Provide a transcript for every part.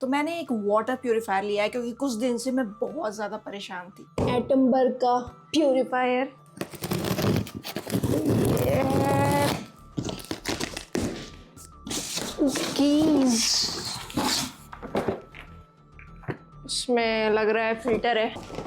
तो मैंने एक वाटर प्यूरिफायर लिया है क्योंकि कुछ दिन से मैं बहुत ज़्यादा परेशान थी। एटमबर्ग का प्यूरिफायर, इसमें लग रहा है फिल्टर है।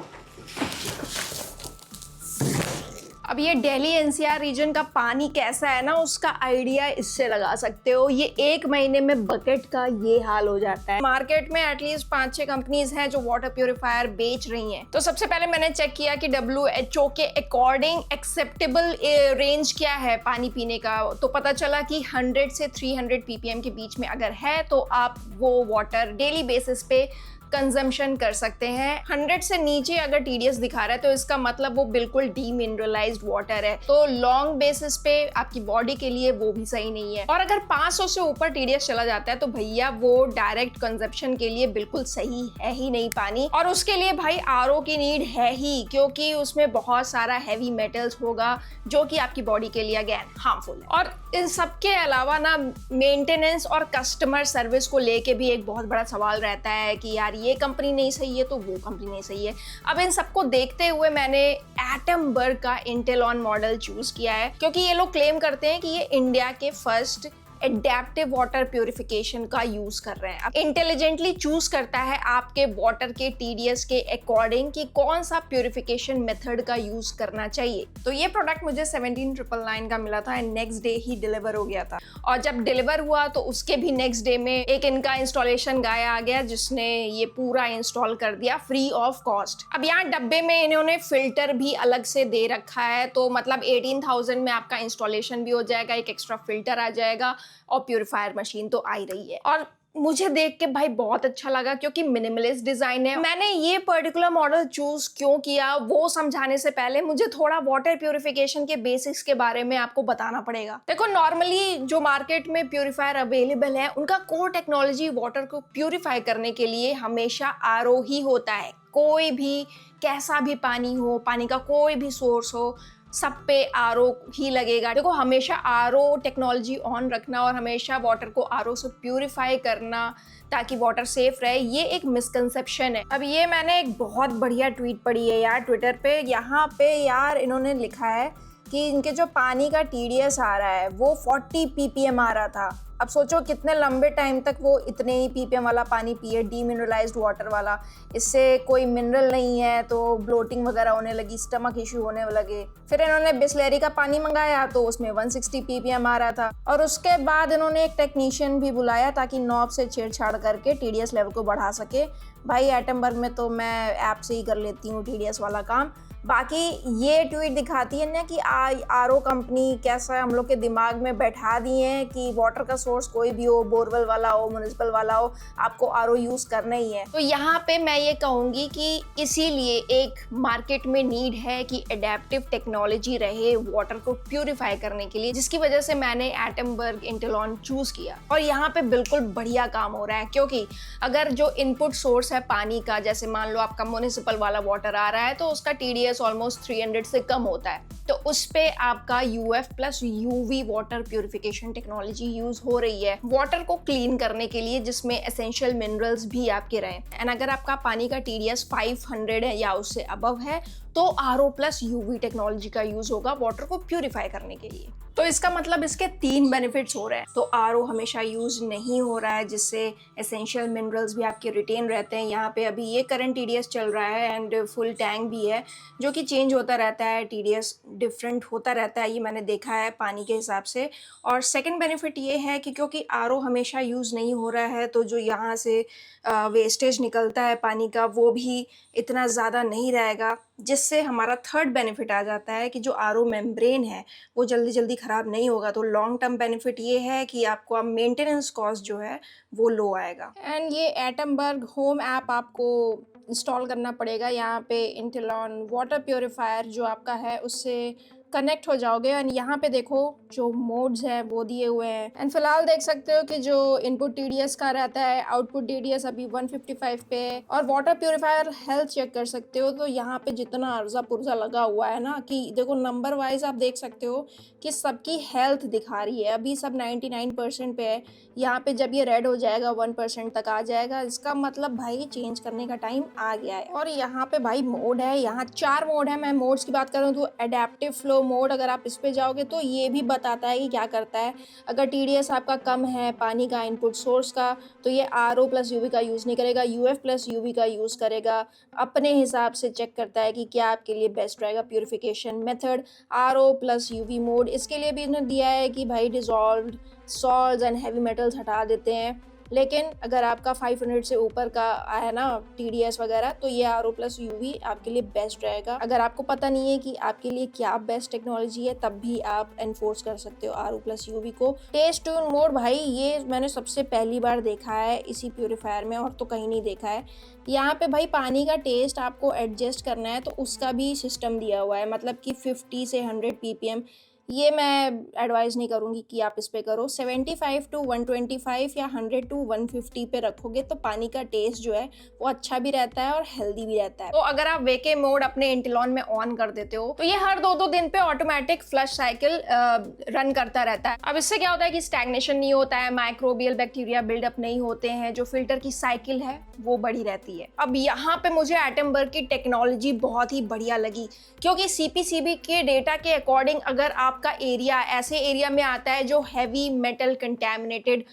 अब ये दिल्ली एनसीआर रीजन का पानी कैसा है ना, उसका आइडिया इससे लगा सकते हो। ये 1 महीने में बकेट का ये हाल हो जाता है। मार्केट में एटलीस्ट 5-6 कंपनीज हैं जो वाटर प्यूरिफायर बेच रही हैं। तो सबसे पहले मैंने चेक किया कि WHO के अकॉर्डिंग एक्सेप्टेबल रेंज क्या है पानी पीने का। तो पता चला कि 100 से 300 ppm के बीच में अगर है तो आप वो वाटर डेली बेसिस पे कंजम्पशन कर सकते हैं। 100 से नीचे अगर TDS दिखा रहा है तो इसका मतलब वो बिल्कुल डीमिनरलाइज्ड वाटर है, तो लॉन्ग बेसिस पे आपकी बॉडी के लिए वो भी सही नहीं है। और अगर 500 से ऊपर TDS चला जाता है तो भैया वो डायरेक्ट कंजम्पशन के लिए बिल्कुल सही है ही नहीं पानी। और उसके लिए भाई RO की नीड है ही, क्योंकि उसमें बहुत सारा हैवी मेटल्स होगा जो कि आपकी बॉडी के लिए अगेन हार्मफुल है। और इन सब के अलावा ना मेंटेनेंस और कस्टमर सर्विस को लेके भी एक बहुत बड़ा सवाल रहता है कि यार ये कंपनी नहीं सही है तो वो कंपनी नहीं सही है। अब इन सबको देखते हुए मैंने एटमबर्ग का इंटेलॉन मॉडल चूज किया है, क्योंकि ये लोग क्लेम करते हैं कि ये इंडिया के फर्स्ट एडेप्टिव वाटर प्यूरिफिकेशन का यूज कर रहे हैं। अब इंटेलिजेंटली चूज करता है आपके वाटर के TDS के अकॉर्डिंग कि कौन सा प्यूरिफिकेशन मेथड का यूज करना चाहिए। तो ये प्रोडक्ट मुझे 17,999 का मिला था and next day he deliver हो गया था। और जब डिलीवर हुआ तो उसके भी नेक्स्ट डे में एक इनका इंस्टॉलेशन गाय आ गया जिसने ये पूरा इंस्टॉल कर दिया फ्री ऑफ कॉस्ट। अब यहाँ डब्बे में इन्होंने फिल्टर भी अलग से दे रखा है, तो मतलब 18,000 में आपका इंस्टॉलेशन भी हो जाएगा, एक एक्स्ट्रा फिल्टर आ जाएगा और प्यूरिफायर मशीन तो आ ही रही है। और मुझे देख के भाई बहुत अच्छा लगा क्योंकि मिनिमलिस्ट डिजाइन है। मैंने ये पर्टिकुलर मॉडल चूज क्यों किया वो समझाने से पहले मुझे थोड़ा वाटर प्यूरिफिकेशन के बेसिक्स के बारे में आपको बताना पड़ेगा। देखो, नॉर्मली जो मार्केट में प्यूरिफायर अवेलेबल है उनका कोर टेक्नोलॉजी वाटर को प्यूरिफाई करने के लिए हमेशा RO ही होता है। कोई भी कैसा भी पानी हो, पानी का कोई भी सोर्स हो, सब पे RO ही लगेगा। देखो, हमेशा RO टेक्नोलॉजी ऑन रखना और हमेशा वाटर को RO से प्यूरिफाई करना ताकि वाटर सेफ रहे, ये एक मिसकंसेप्शन है। अब ये मैंने एक बहुत बढ़िया ट्वीट पढ़ी है यार ट्विटर पे। यहाँ पे यार इन्होंने लिखा है कि इनके जो पानी का TDS आ रहा है वो 40 ppm आ रहा था। अब सोचो कितने लंबे टाइम तक वो इतने ही ppm वाला पानी पिए, डीमिनरलाइज्ड वाटर वाला। इससे कोई मिनरल नहीं है तो ब्लोटिंग वगैरह होने लगी, स्टमक इश्यू होने लगे। फिर इन्होंने बिस्लेरी का पानी मंगाया तो उसमें 160 ppm आ रहा था। और उसके बाद इन्होंने एक टेक्नीशियन भी बुलाया ताकि नॉब से छेड़छाड़ करके TDS लेवल को बढ़ा सके। भाई एटमबर्ग में तो मैं ऐप से ही कर लेती हूँ TDS वाला काम। बाकी ये ट्वीट दिखाती है ना कि RO कंपनी कैसा हम लोग के दिमाग में बैठा दिए हैं कि वाटर का सोर्स कोई भी हो, बोरवेल वाला हो, म्युनिसिपल वाला हो, आपको RO यूज करना ही है। तो यहाँ पे मैं ये कहूँगी कि इसीलिए एक मार्केट में नीड है कि एडेप्टिव टेक्नोलॉजी रहे वाटर को प्यूरिफाई करने के लिए, जिसकी वजह से मैंने एटमबर्ग इंटेलॉन चूज किया। और यहाँ पे बिल्कुल बढ़िया काम हो रहा है, क्योंकि अगर जो इनपुट सोर्स है पानी का, जैसे मान लो आपका म्युनिसिपल वाला वाटर आ रहा है तो उसका TDS ऑलमोस्ट 300 से कम होता है, तो उस पे आपका UF plus UV water purification technology use हो रही है वाटर को क्लीन करने के लिए, जिसमें एसेंशियल मिनरल्स भी आपके रहे। एंड अगर आपका पानी का TDS 500 है या उससे अबव है तो RO प्लस UV टेक्नोलॉजी का यूज होगा वाटर को प्यूरिफाई करने के लिए। तो इसका मतलब इसके 3 बेनिफिट्स हो रहे हैं। तो RO हमेशा यूज नहीं हो रहा है, जिससे एसेंशियल मिनरल्स भी आपके रिटेन रहते हैं। यहाँ पे अभी ये करंट TDS चल रहा है एंड फुल टैंक भी है जो कि चेंज होता रहता है, TDS डिफरेंट होता रहता है, ये मैंने देखा है पानी के हिसाब से। और सेकंड बेनिफिट ये है कि क्योंकि RO हमेशा यूज़ नहीं हो रहा है तो जो यहाँ से वेस्टेज निकलता है पानी का वो भी इतना ज़्यादा नहीं रहेगा, जिससे हमारा थर्ड बेनिफिट आ जाता है कि जो RO मेम्ब्रेन है वो जल्दी जल्दी ख़राब नहीं होगा। तो लॉन्ग टर्म बेनिफिट ये है कि आपको अब मेंटेनेंस कॉस्ट जो है वो लो आएगा। एंड ये एटमबर्ग होम ऐप आपको इंस्टॉल करना पड़ेगा। यहाँ पे इंटेलॉन वाटर प्योरीफायर जो आपका है उससे कनेक्ट हो जाओगे। एंड यहाँ पे देखो जो मोड्स है वो दिए हुए हैं। एंड फिलहाल देख सकते हो कि जो इनपुट TDS का रहता है, आउटपुट TDS अभी 155 पे है। और वाटर प्योरीफायर हेल्थ चेक कर सकते हो, तो यहाँ पे जितना अर्जा पुर्जा लगा हुआ है ना, कि देखो नंबर वाइज आप देख सकते हो कि सबकी हेल्थ दिखा रही है। अभी सब 99% पे है। यहाँ पे जब ये रेड हो जाएगा 1% तक आ जाएगा, इसका मतलब भाई चेंज करने का टाइम आ गया है। और यहाँ पे भाई मोड है, यहाँ 4 मोड है। मैं मोड्स की बात करूँ तो एडेप्टिव फ्लो मोड, अगर आप इस पे जाओगे तो ये भी बताता है कि क्या करता है। अगर TDS आपका कम है पानी का इनपुट सोर्स का, तो ये RO प्लस UV का यूज़ नहीं करेगा, UF प्लस UV का यूज़ करेगा। अपने हिसाब से चेक करता है कि क्या आपके लिए बेस्ट रहेगा purification method. RO plus UV mode, इसके लिए भी इन्होंने दिया है कि भाई dissolved salts and heavy metals हटा देते हैं। लेकिन अगर आपका 500 से ऊपर का है ना TDS वगैरह, तो ये RO प्लस UV आपके लिए बेस्ट रहेगा। अगर आपको पता नहीं है कि आपके लिए क्या बेस्ट टेक्नोलॉजी है, तब भी आप एनफोर्स कर सकते हो RO प्लस UV को। टेस्ट ट्यून मोड भाई ये मैंने सबसे पहली बार देखा है इसी प्योरीफायर में, और तो कहीं नहीं देखा है। यहाँ पे भाई पानी का टेस्ट आपको एडजस्ट करना है, तो उसका भी सिस्टम दिया हुआ है, मतलब कि 50 से 100 ppm। ये मैं एडवाइस नहीं करूँगी कि आप इस पे करो। 75 to 125 या 100 to 150 पे रखोगे तो पानी का टेस्ट जो है वो अच्छा भी रहता है और हेल्दी भी रहता है। तो अगर आप वेके मोड अपने इंटेलॉन में ऑन कर देते हो, तो ये हर 2-2 दिन पे ऑटोमेटिक फ्लश साइकिल रन करता रहता है। अब इससे क्या होता है कि स्टैग्नेशन नहीं होता है, माइक्रोबियल बैक्टीरिया बिल्डअप नहीं होते हैं, जो फिल्टर की साइकिल है वो बढ़ी रहती है। अब यहाँ पे मुझे एटमबर्ग की टेक्नोलॉजी बहुत ही बढ़िया लगी, क्योंकि CPCB के डेटा के अकॉर्डिंग अगर आपका एरिया ऐसे एरिया में आता है जो हैवी मेटल कंटैमिनेटेड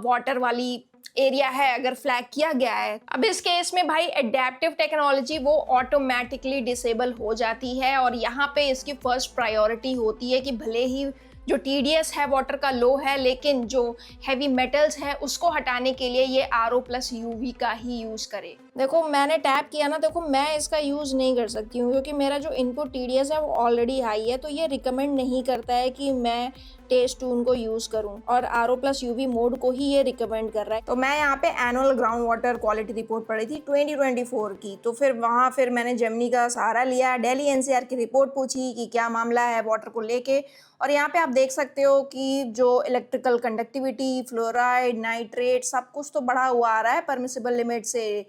वाटर वाली एरिया है, अगर फ्लैग किया गया है, अब इस केस में भाई एडेप्टिव टेक्नोलॉजी वो ऑटोमेटिकली डिसेबल हो जाती है। और यहाँ पे इसकी फर्स्ट प्रायोरिटी होती है कि भले ही जो TDS है वाटर का लो है, लेकिन जो हैवी मेटल्स है उसको हटाने के लिए ये RO प्लस UV का ही यूज़ करे। देखो मैंने टैप किया ना, देखो मैं इसका यूज़ नहीं कर सकती हूँ क्योंकि मेरा जो इनपुट TDS है वो ऑलरेडी हाई है, तो ये रिकमेंड नहीं करता है कि मैं टेस्ट ट्यून को यूज़ करूँ, और RO प्लस UV मोड को ही ये रिकमेंड कर रहा है। तो मैं यहाँ पे annual ground water quality report पढ़ी थी 2024 की, तो फिर मैंने जेमिनी का सहारा लिया, दिल्ली NCR की रिपोर्ट पूछी कि क्या मामला है वाटर को लेके। और यहाँ पे आप देख सकते हो कि जो इलेक्ट्रिकल कंडक्टिविटी, फ्लोराइड, नाइट्रेट सब कुछ तो बढ़ा हुआ आ रहा है परमिसिबल लिमिट से।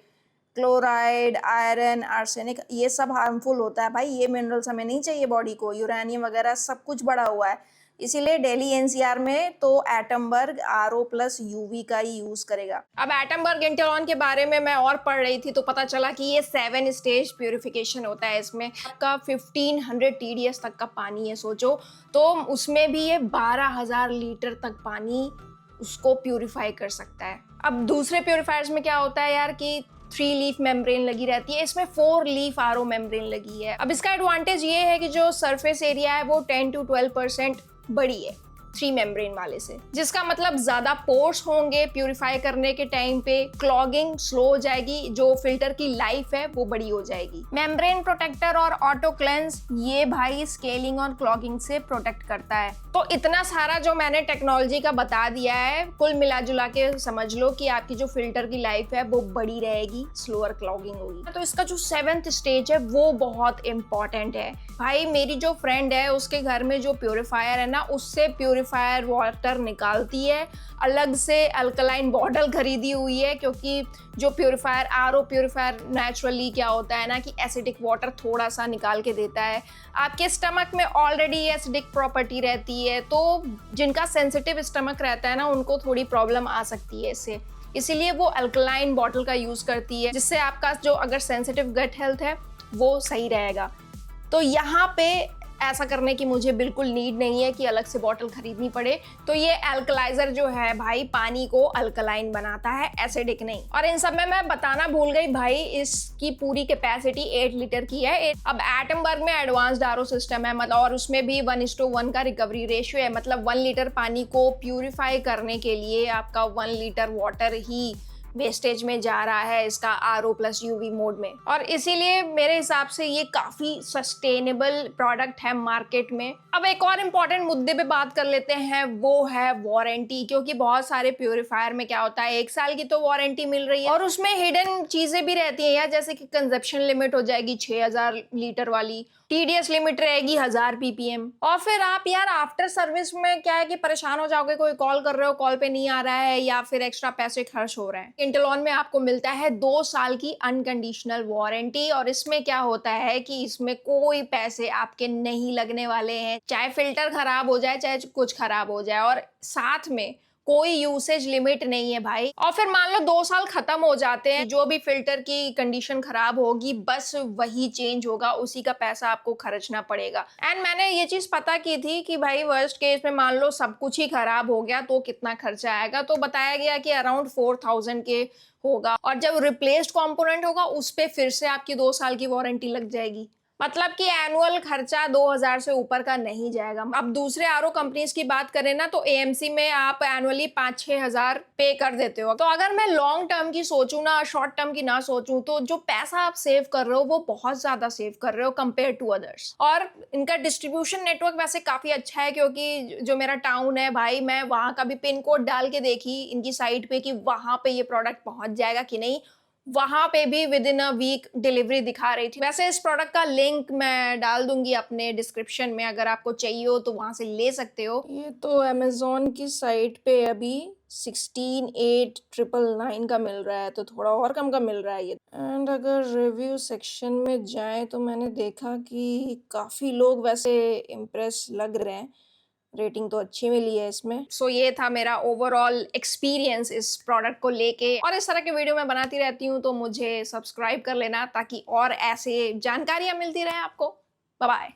क्लोराइड, आयरन, आर्सेनिक ये सब हार्मफुल होता है भाई, ये मिनरल्स हमें नहीं चाहिए बॉडी को, यूरेनियम वगैरह सब कुछ बढ़ा हुआ है। इसीलिए दिल्ली NCR में तो एटमबर्ग RO प्लस UV का ही यूज करेगा। अब एटमबर्ग इंटेलॉन के बारे में मैं और पढ़ रही थी तो पता चला कि ये 7 स्टेज प्यूरिफिकेशन होता है। इसमें आपका 1500 TDS तक का पानी है सोचो, तो उसमें भी ये 12,000 लीटर तक पानी उसको प्यूरिफाई कर सकता है। अब दूसरे प्यूरिफायर्स में क्या होता है यार कि 3 लीफ मेम्ब्रेन लगी रहती है, इसमें 4 लीफ RO मेम्ब्रेन लगी है। अब इसका एडवांटेज ये है कि जो सरफेस एरिया है वो 10 to 12% बड़ी है 3 मेम्ब्रेन वाले से, जिसका मतलब ज्यादा पोर्स होंगे प्यूरिफाई करने के टाइम पे, क्लॉगिंग स्लो हो जाएगी, जो फिल्टर की लाइफ है वो बड़ी हो जाएगी। मेम्ब्रेन प्रोटेक्टर और ऑटो क्लेंस ये भाई स्केलिंग और क्लॉगिंग से प्रोटेक्ट करता है। तो इतना सारा जो मैंने टेक्नोलॉजी का बता दिया है, कुल मिला जुला के समझ लो कि आपकी जो फिल्टर की लाइफ है वो बड़ी रहेगी, स्लोअर क्लॉगिंग होगी। तो इसका जो 7th स्टेज है वो बहुत इंपॉर्टेंट है भाई। मेरी जो फ्रेंड है उसके घर में जो प्योरीफायर है ना, उससे प्योरीफायर वाटर निकालती है, अलग से अल्कलाइन बॉटल खरीदी हुई है, क्योंकि जो प्योरीफायर RO प्योरीफायर नेचुरली क्या होता है ना कि एसिडिक वाटर थोड़ा सा निकाल के देता है। आपके स्टमक में ऑलरेडी एसिडिक प्रॉपर्टी रहती है, तो जिनका सेंसिटिव स्टमक रहता है ना उनको थोड़ी प्रॉब्लम आ सकती है इससे, इसीलिए वो अल्कलाइन बॉटल का यूज़ करती है, जिससे आपका जो अगर सेंसिटिव गट हेल्थ है वो सही रहेगा। तो यहाँ पे ऐसा करने की मुझे बिल्कुल नीड नहीं है कि अलग से बॉटल खरीदनी पड़े। तो ये अल्कलाइजर जो है भाई पानी को अल्कलाइन बनाता है, एसिडिक नहीं। और इन सब में मैं बताना भूल गई भाई, इसकी पूरी कैपेसिटी 8 लीटर की है। अब एटमबर्ग में एडवांस्ड RO सिस्टम है, मतलब, और उसमें भी 1:1 का रिकवरी रेशियो है, मतलब 1 लीटर पानी को प्यूरिफाई करने के लिए आपका 1 लीटर वाटर ही वेस्टेज में जा रहा है इसका RO+UV मोड में, और इसीलिए मेरे हिसाब से ये काफी सस्टेनेबल प्रोडक्ट है मार्केट में। अब एक और इम्पोर्टेंट मुद्दे पे बात कर लेते हैं, वो है वारंटी। क्योंकि बहुत सारे प्यूरिफायर में क्या होता है, 1 साल की तो वारंटी मिल रही है और उसमें हिडन चीजें भी रहती हैं यार, जैसे कि कंजप्शन लिमिट हो जाएगी 6000 लीटर वाली, TDS लिमिट रहेगी 1000 ppm, और फिर आप यार आफ्टर सर्विस में क्या है कि परेशान हो जाओगे, कोई कॉल कर रहे हो कॉल पे नहीं आ रहा है या फिर एक्स्ट्रा पैसे खर्च हो रहे हैं। इंटेलॉन में आपको मिलता है 2 साल की अनकंडीशनल वारंटी, और इसमें क्या होता है कि इसमें कोई पैसे आपके नहीं लगने वाले हैं, चाहे फिल्टर खराब हो जाए चाहे कुछ खराब हो जाए, और साथ में कोई यूसेज लिमिट नहीं है भाई। और फिर मान लो 2 साल खत्म हो जाते हैं, जो भी फिल्टर की कंडीशन खराब होगी बस वही चेंज होगा, उसी का पैसा आपको खर्चना पड़ेगा। एंड मैंने ये चीज पता की थी कि भाई वर्स्ट केस में मान लो सब कुछ ही खराब हो गया तो कितना खर्चा आएगा, तो बताया गया कि अराउंड 4000 के होगा, और जब रिप्लेस्ड कंपोनेंट होगा उस पे फिर से आपकी 2 साल की वारंटी लग जाएगी। मतलब कि एनुअल खर्चा 2000 से ऊपर का नहीं जाएगा। अब दूसरे आरओ कंपनीज की बात करें ना, तो एएमसी में आप एनुअली 5-6 हजार पे कर देते हो। तो अगर मैं लॉन्ग टर्म की सोचूं ना, शॉर्ट टर्म की ना सोचूं, तो जो पैसा आप सेव कर रहे हो वो बहुत ज्यादा सेव कर रहे हो कंपेयर टू अदर्स। और इनका डिस्ट्रीब्यूशन नेटवर्क वैसे काफी अच्छा है, क्योंकि जो मेरा टाउन है भाई, मैं वहां का भी पिन कोड डाल के देखी इनकी साइट पे कि वहां पे ये प्रोडक्ट पहुंच जाएगा कि नहीं, वहां पे भी within a week delivery दिखा रही थी। वैसे इस प्रोडक्ट का लिंक मैं डाल दूंगी अपने डिस्क्रिप्शन में, अगर आपको चाहिए हो तो वहां से ले सकते हो। ये तो अमेजोन की साइट पे अभी 16,899 का मिल रहा है, तो थोड़ा और कम का मिल रहा है ये। एंड अगर रिव्यू सेक्शन में जाए तो मैंने देखा कि काफी लोग वैसे इम्प्रेस लग रहे हैं, रेटिंग तो अच्छी मिली है इसमें। सो ये था मेरा ओवरऑल एक्सपीरियंस इस प्रोडक्ट को लेके, और इस तरह के वीडियो मैं बनाती रहती हूँ, तो मुझे सब्सक्राइब कर लेना ताकि और ऐसे जानकारियां मिलती रहे आपको। Bye bye.